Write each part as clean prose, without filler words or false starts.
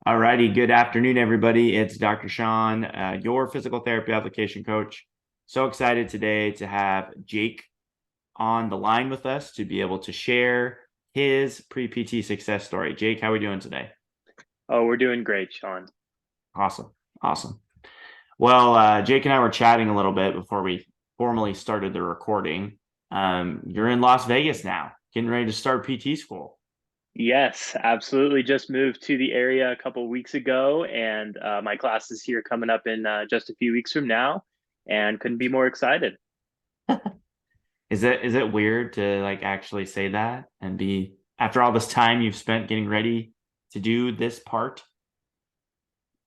All righty. Good afternoon, everybody. It's Dr. Sean, your physical therapy application coach. So excited today to have Jake on the line with us to be able to share his pre-PT success story. Jake, how are we doing today? Oh, we're doing great, Sean. Awesome. Awesome. Well, Jake and I were chatting a little bit before we formally started the recording. You're in Las Vegas now, getting ready to start PT school. Yes, absolutely. Just moved to the area a couple weeks ago, and my class is here coming up in just a few weeks from now, and couldn't be more excited. Is it weird to like actually say that and be after all this time you've spent getting ready to do this part?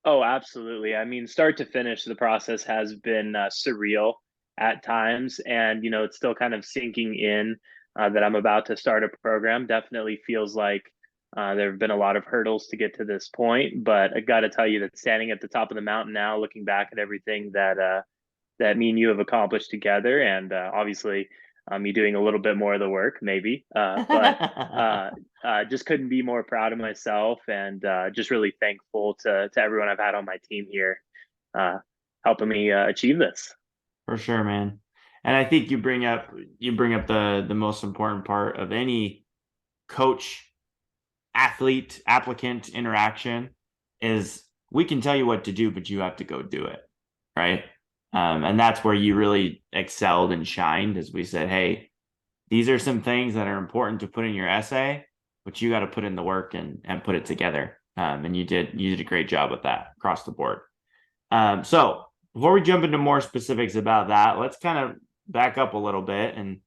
Oh, absolutely. I mean, start to finish, the process has been surreal at times, and it's still kind of sinking in that I'm about to start a program. Definitely feels like there have been a lot of hurdles to get to this point, but I got to tell you that standing at the top of the mountain now, looking back at everything that me and you have accomplished together, and obviously me doing a little bit more of the work, maybe, but uh, just couldn't be more proud of myself, and just really thankful to everyone I've had on my team here, uh, helping me achieve this. For sure, man. And I think you bring up the most important part of any coach athlete applicant interaction is we can tell you what to do, but you have to go do it, right? And that's where you really excelled and shined, as we said, hey, these are some things that are important to put in your essay, but you got to put in the work and put it together. And you did a great job with that across the board. So before we jump into more specifics about that, let's kind of back up a little bit and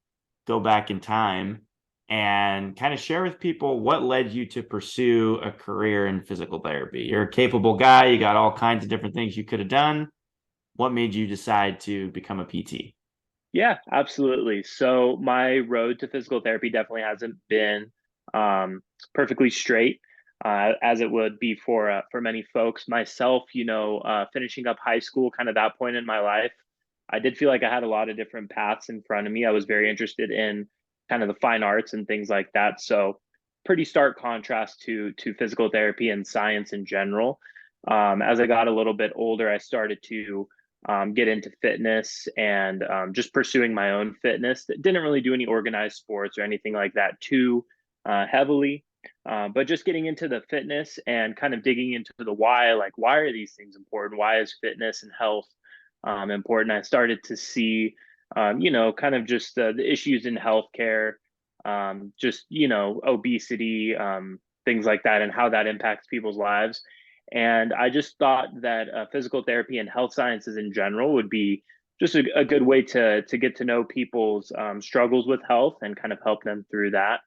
go back in time and kind of share with people what led you to pursue a career in physical therapy. You're a capable guy, you got all kinds of different things you could have done. What made you decide to become a PT? Yeah, absolutely. So my road to physical therapy definitely hasn't been perfectly straight, as it would be for many folks. Myself, finishing up high school, kind of that point in my life, I did feel like I had a lot of different paths in front of me. I was very interested in kind of the fine arts and things like that. So pretty stark contrast to physical therapy and science in general. As I got a little bit older, I started to get into fitness and just pursuing my own fitness. That didn't really do any organized sports or anything like that too heavily, but just getting into the fitness and kind of digging into the why. Like, why are these things important? Why is fitness and health important? I started to see, kind of just the issues in healthcare, just obesity, things like that, and how that impacts people's lives. And I just thought that physical therapy and health sciences in general would be just a good way to get to know people's struggles with health and kind of help them through that.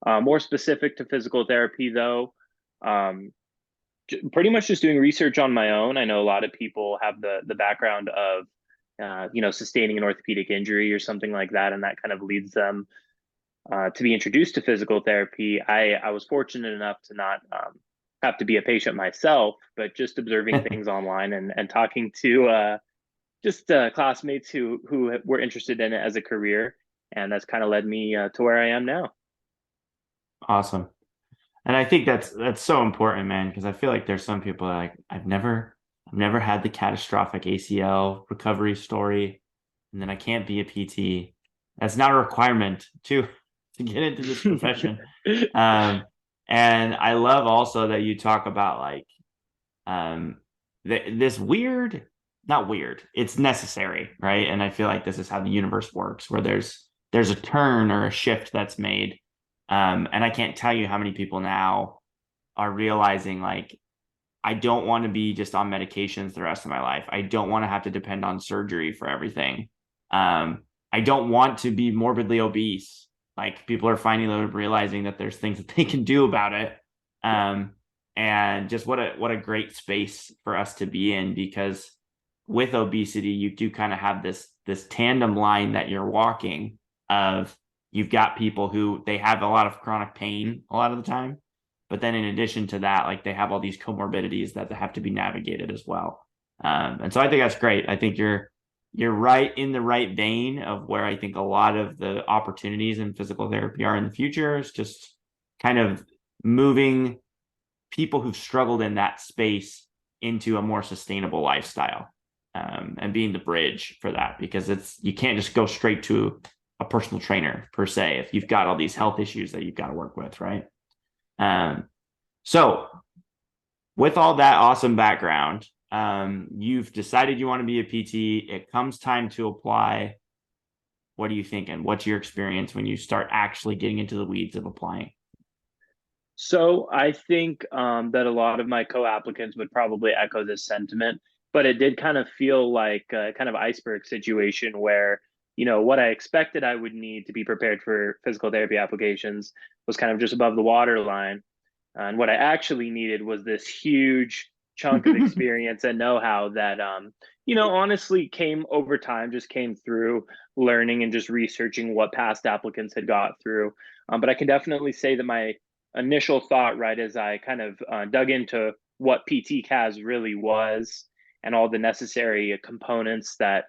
More specific to physical therapy, though, um, pretty much just doing research on my own. I know a lot of people have the background of sustaining an orthopedic injury or something like that, and that kind of leads them to be introduced to physical therapy. I was fortunate enough to not have to be a patient myself, but just observing things online and talking to just classmates who were interested in it as a career, and that's kind of led me to where I am now. Awesome. And I think that's so important, man, because I feel like there's some people that like I've never had the catastrophic ACL recovery story, and then I can't be a PT. That's not a requirement to get into this profession. Um, and I love also that you talk about like um this weird, not weird, it's necessary, right? And I feel like this is how the universe works, where there's a turn or a shift that's made. And I can't tell you how many people now are realizing like I don't want to be just on medications the rest of my life. I don't want to have to depend on surgery for everything. I don't want to be morbidly obese. Like people are finally realizing that there's things that they can do about it. Um, and just what a great space for us to be in, because with obesity, you do kind of have this tandem line that you're walking of you've got people who they have a lot of chronic pain a lot of the time, but then in addition to that, like they have all these comorbidities that have to be navigated as well. And so I think that's great. I think you're right in the right vein of where I think a lot of the opportunities in physical therapy are in the future. Is just kind of moving people who've struggled in that space into a more sustainable lifestyle, and being the bridge for that, because you can't just go straight to a personal trainer per se if you've got all these health issues that you've got to work with, right? So with all that awesome background, you've decided you want to be a PT. It comes time to apply. What are you thinking? What's your experience when you start actually getting into the weeds of applying? So I think that a lot of my co-applicants would probably echo this sentiment, but it did kind of feel like a kind of iceberg situation where, what I expected I would need to be prepared for physical therapy applications was kind of just above the waterline. And what I actually needed was this huge chunk of experience and know-how that, honestly came over time, just came through learning and just researching what past applicants had got through. But I can definitely say that my initial thought, right, as I kind of dug into what PT CAS really was and all the necessary components that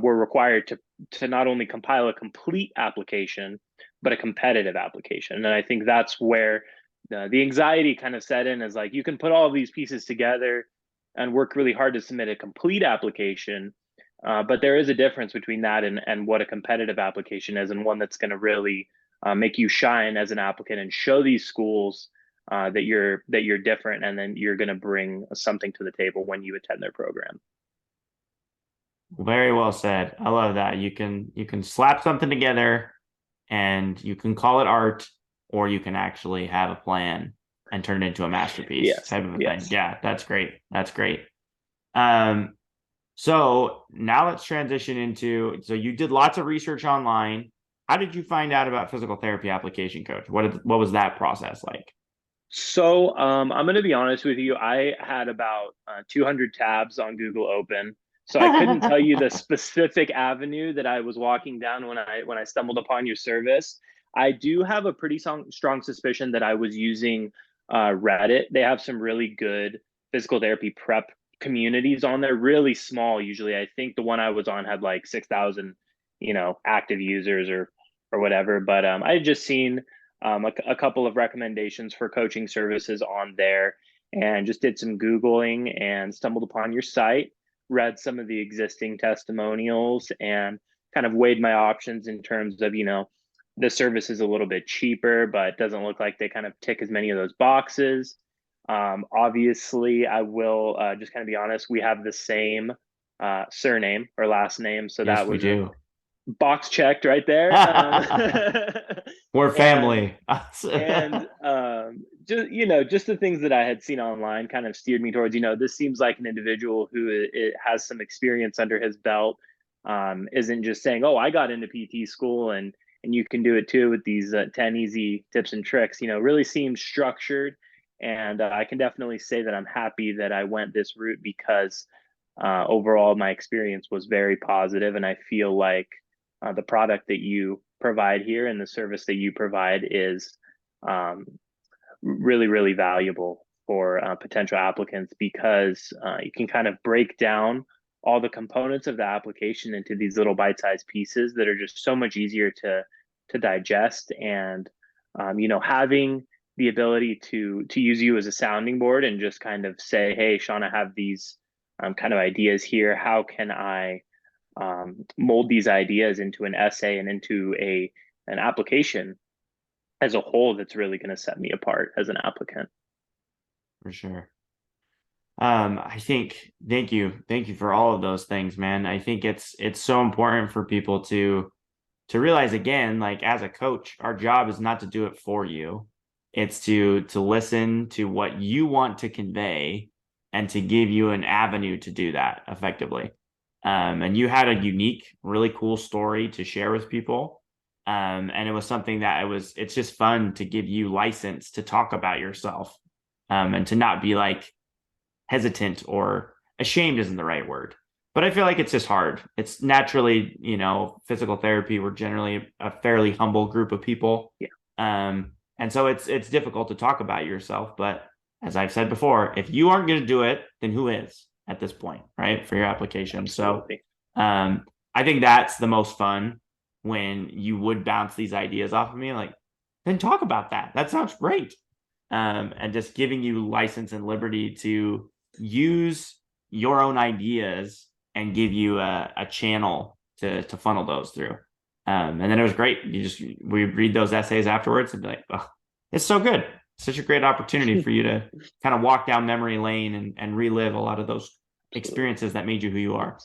were required to not only compile a complete application, but a competitive application. And I think that's where the anxiety kind of set in, as like you can put all of these pieces together and work really hard to submit a complete application. But there is a difference between that and what a competitive application is, and one that's going to really make you shine as an applicant and show these schools that you're different, and then you're going to bring something to the table when you attend their program. Very well said. I love that. You can slap something together and you can call it art, or you can actually have a plan and turn it into a masterpiece Yes, type of a thing. yes. Yeah, that's great. That's great. Um, so now let's transition into, so you did lots of research online. How did you find out about physical therapy application coach? What was that process like? So I'm going to be honest with you. I had about 200 tabs on Google open, so I couldn't tell you the specific avenue that I was walking down when I stumbled upon your service. I do have a pretty strong suspicion that I was using Reddit. They have some really good physical therapy prep communities on there, really small. Usually, I think the one I was on had like 6,000, active users or whatever. But I had just seen a couple of recommendations for coaching services on there, and just did some Googling and stumbled upon your site, read some of the existing testimonials, and kind of weighed my options in terms of, the service is a little bit cheaper, but doesn't look like they kind of tick as many of those boxes. Obviously, I will just kind of be honest, we have the same surname or last name. So that Yes, we was a do. box checked right there. We're And family. and just just the things that I had seen online kind of steered me towards, this seems like an individual who it has some experience under his belt, isn't just saying, oh, I got into PT school and you can do it too with these 10 easy tips and tricks. Really seems structured. And I can definitely say that I'm happy that I went this route, because overall my experience was very positive, and I feel like the product that you provide here and the service that you provide is um, really, really valuable for potential applicants, because you can kind of break down all the components of the application into these little bite-sized pieces that are just so much easier to digest. And having the ability to use you as a sounding board and just kind of say, hey, Sean, I have these kind of ideas here. How can I mold these ideas into an essay and into an application as a whole that's really going to set me apart as an applicant? For sure. I think thank you for all of those things, man. I think it's so important for people to realize, again, like as a coach, our job is not to do it for you. It's to listen to what you want to convey and to give you an avenue to do that effectively. And you had a unique, really cool story to share with people. And it was something that it's just fun to give you license to talk about yourself, and to not be like hesitant, or ashamed isn't the right word, but I feel like it's just hard. It's naturally, physical therapy, we're generally a fairly humble group of people. Yeah, And so it's difficult to talk about yourself. But as I've said before, if you aren't going to do it, then who is at this point, right? For your application. So absolutely. um, I think that's the most fun, when you would bounce these ideas off of me, like, then talk about that. That sounds great. and just giving you license and liberty to use your own ideas and give you a channel to funnel those through. And then it was great. We read those essays afterwards and be like, oh, it's so good. Such a great opportunity for you to kind of walk down memory lane and relive a lot of those experiences that made you who you are.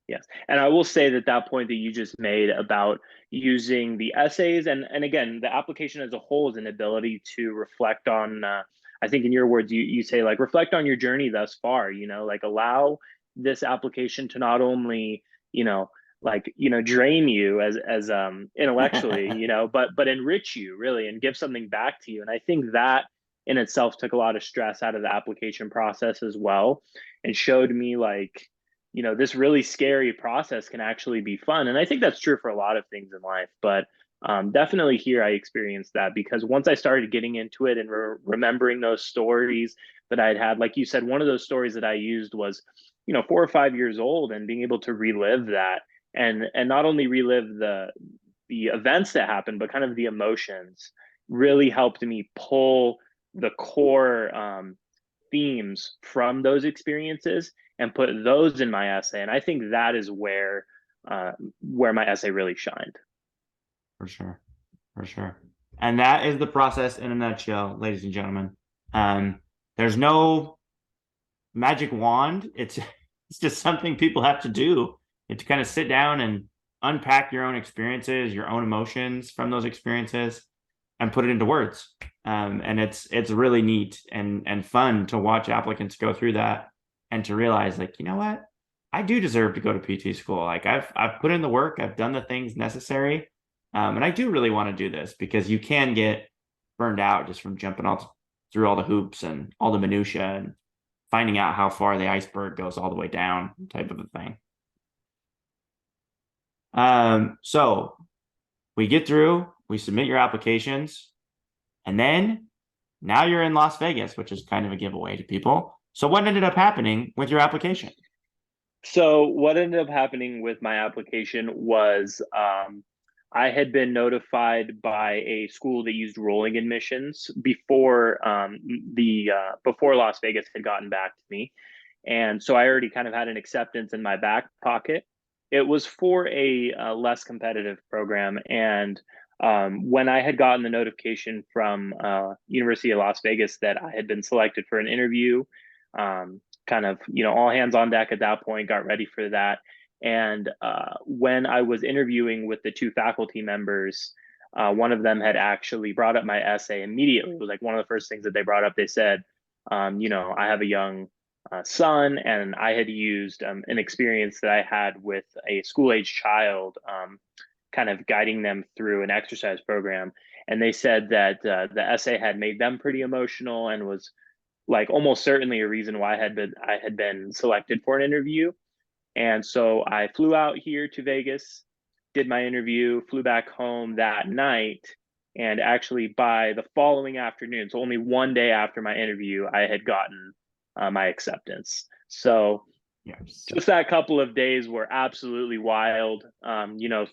Yes. And I will say that that point that you just made about using the essays and again, the application as a whole is an ability to reflect on, I think in your words, you say like reflect on your journey thus far, like allow this application to not only, drain you as intellectually, but enrich you really and give something back to you. And I think that in itself took a lot of stress out of the application process as well and showed me like, this really scary process can actually be fun. And I think that's true for a lot of things in life, but definitely here I experienced that because once I started getting into it and remembering those stories that I'd had, like you said, one of those stories that I used was, 4 or 5 years old and being able to relive that and not only relive the events that happened, but kind of the emotions really helped me pull the core themes from those experiences and put those in my essay. And I think that is where my essay really shined. For sure. For sure. And that is the process in a nutshell, ladies and gentlemen. There's no magic wand. It's just something people have to do. You have to kind of sit down and unpack your own experiences, your own emotions from those experiences, and put it into words. And it's really neat and fun to watch applicants go through that and to realize, like, you know what? I do deserve to go to PT school. Like I've put in the work, I've done the things necessary. And I do really want to do this because you can get burned out just from jumping all through all the hoops and all the minutia and finding out how far the iceberg goes all the way down, type of a thing. So we get through, we submit your applications, and then now you're in Las Vegas, which is kind of a giveaway to people. So what ended up happening with your application? So what ended up happening with my application was I had been notified by a school that used rolling admissions before Las Vegas had gotten back to me, and so I already kind of had an acceptance in my back pocket. It was for a less competitive program, and when I had gotten the notification from University of Las Vegas that I had been selected for an interview, kind of all hands on deck at that point, got ready for that. And when I was interviewing with the two faculty members, one of them had actually brought up my essay immediately. It was like one of the first things that they brought up. They said, I have a young son, and I had used an experience that I had with a school age child, kind of guiding them through an exercise program. And they said that the essay had made them pretty emotional and was like almost certainly a reason why I had been selected for an interview. And so I flew out here to Vegas, did my interview, flew back home that night, and actually by the following afternoon, so only one day after my interview, I had gotten my acceptance. So Yes. just that couple of days were absolutely wild.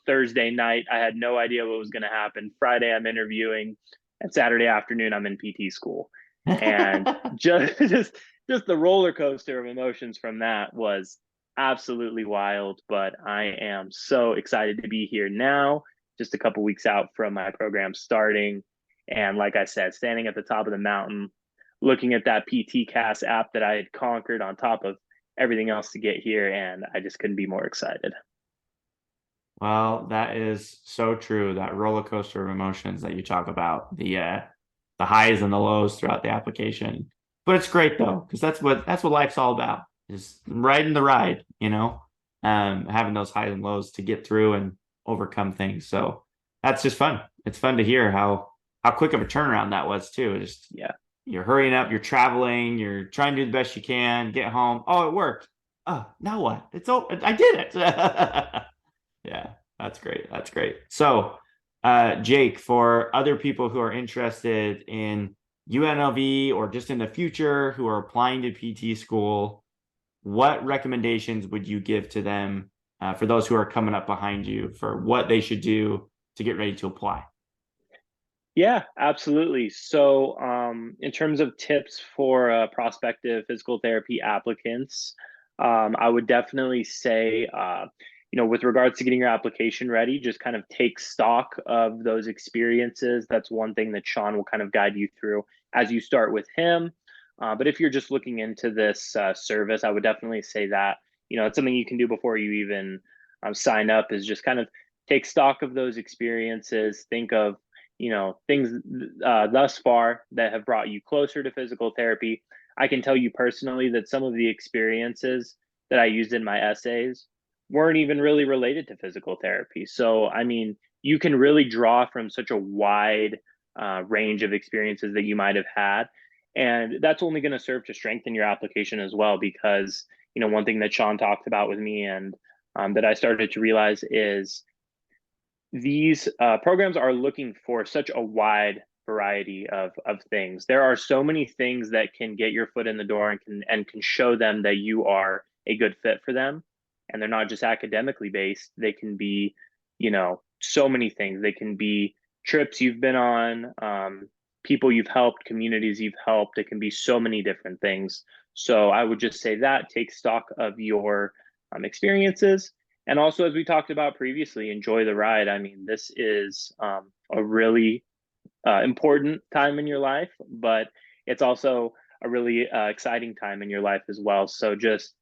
Thursday night, I had no idea what was going to happen. Friday, I'm interviewing, and Saturday afternoon, I'm in PT school, and just the roller coaster of emotions from that was absolutely wild. But I am so excited to be here now, just a couple weeks out from my program starting, and like I said, standing at the top of the mountain, looking at that PT Cast app that I had conquered on top of everything else to get here, and I just couldn't be more excited. Well, that is so true. That roller coaster of emotions that you talk about, the highs and the lows throughout the application. But it's great though, because that's what life's all about. Just riding the ride, having those highs and lows to get through and overcome things. So that's just fun. It's fun to hear how quick of a turnaround that was too. Just Yeah. you're hurrying up, you're traveling, you're trying to do the best you can, get home. Oh, it worked. Oh, now what? I did it. Yeah, that's great. That's great. So, Jake, for other people who are interested in UNLV or just in the future who are applying to PT school, what recommendations would you give to them for those who are coming up behind you for what they should do to get ready to apply? Yeah, absolutely. So in terms of tips for prospective physical therapy applicants, I would definitely say, with regards to getting your application ready, just kind of take stock of those experiences. That's one thing that Sean will kind of guide you through as you start with him. But if you're just looking into this service, I would definitely say that, it's something you can do before you even sign up, is just kind of take stock of those experiences. Think of, things thus far that have brought you closer to physical therapy. I can tell you personally that some of the experiences that I used in my essays weren't even really related to physical therapy. So, I mean, you can really draw from such a wide range of experiences that you might have had. And that's only going to serve to strengthen your application as well, because, one thing that Sean talked about with me, and that I started to realize, is these programs are looking for such a wide variety of things. There are so many things that can get your foot in the door and can show them that you are a good fit for them. And they're not just academically based. They can be, so many things. They can be trips you've been on, people you've helped, communities you've helped. It can be so many different things. So I would just say that take stock of your experiences. And also, as we talked about previously, enjoy the ride. I mean, this is a really important time in your life, but it's also a really exciting time in your life as well. So just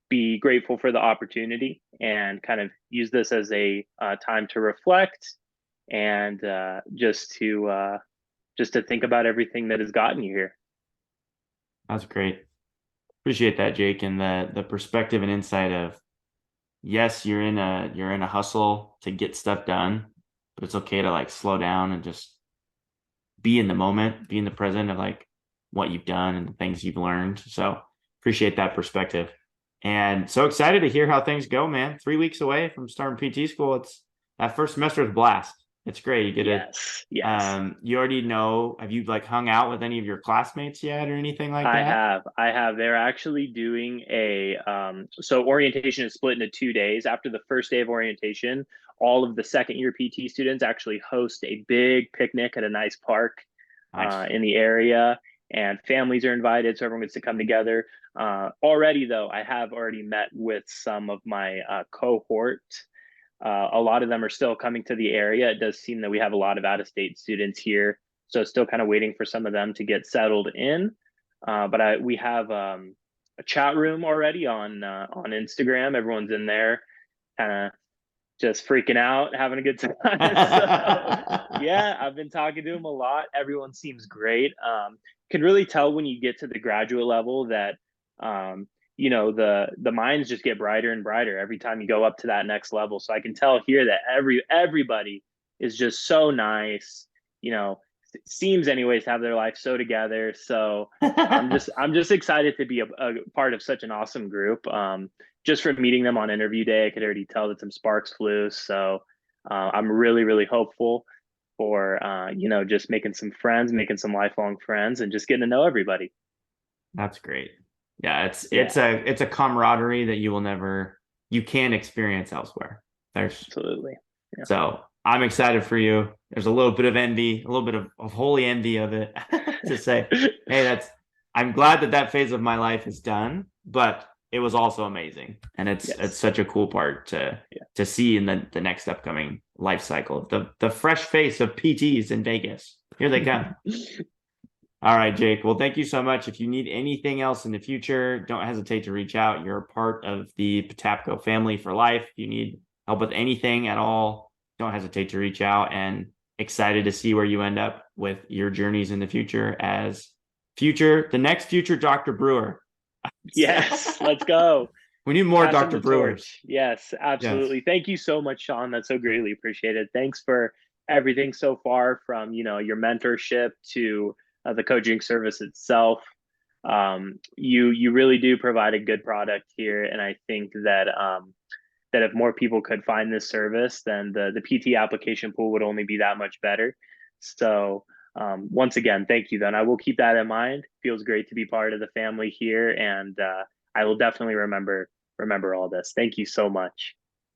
be grateful for the opportunity and kind of use this as a time to reflect, and just to think about everything that has gotten you here. That's great. Appreciate that, Jake, and the perspective and insight of, yes, you're in a hustle to get stuff done, but it's okay to like slow down and just be in the moment, be in the present of like what you've done and the things you've learned. So appreciate that perspective. And so excited to hear how things go, man. 3 weeks away from starting PT school. It's that first semester is a blast. It's great. You get to Yes. you already know, have you like hung out with any of your classmates yet or anything like I that? have. I have. They're actually doing so orientation is split into 2 days. After the first day of orientation, all of the second year PT students actually host a big picnic at a nice park Nice. in the area, and families are invited, so everyone gets to come together. Already, though, I have already met with some of my cohort. A lot of them are still coming to the area. It does seem that we have a lot of out of state students here, so still kind of waiting for some of them to get settled in. But we have a chat room already on Instagram. Everyone's in there, kind of just freaking out, having a good time. So yeah, I've been talking to them a lot. Everyone seems great. Can really tell when you get to the graduate level that the minds just get brighter and brighter every time you go up to that next level. So I can tell here that everybody is just so nice. You know, seems anyways to have their life so together. So I'm just excited to be a part of such an awesome group. Just from meeting them on interview day, I could already tell that some sparks flew. So I'm really, really hopeful for just making some friends, making some lifelong friends, and just getting to know everybody. That's great. Yeah, it's Yeah, a camaraderie that you can't experience elsewhere. There's absolutely. Yeah. So I'm excited for you. There's a little bit of envy, a little bit of holy envy of it to say, hey, I'm glad that phase of my life is done, but it was also amazing. And it's Yes. such a cool part Yeah. to see in the next upcoming life cycle. The fresh face of PTs in Vegas. Here they come. All right, Jake. Well, thank you so much. If you need anything else in the future, don't hesitate to reach out. You're a part of the Patapco family for life. If you need help with anything at all, don't hesitate to reach out, and excited to see where you end up with your journeys in the future as the next future Dr. Brewer. Yes. Let's go. We need more Passing Dr. the Brewers. torch. Yes, Yes. absolutely. Thank you so much, Sean. That's so greatly appreciated. Thanks for everything so far, from your mentorship to the coaching service itself. You really do provide a good product here, and I think that if more people could find this service, then the PT application pool would only be that much better. So once again, thank you. Then I will keep that in mind. Feels great to be part of the family here, and I will definitely remember all this. Thank you so much.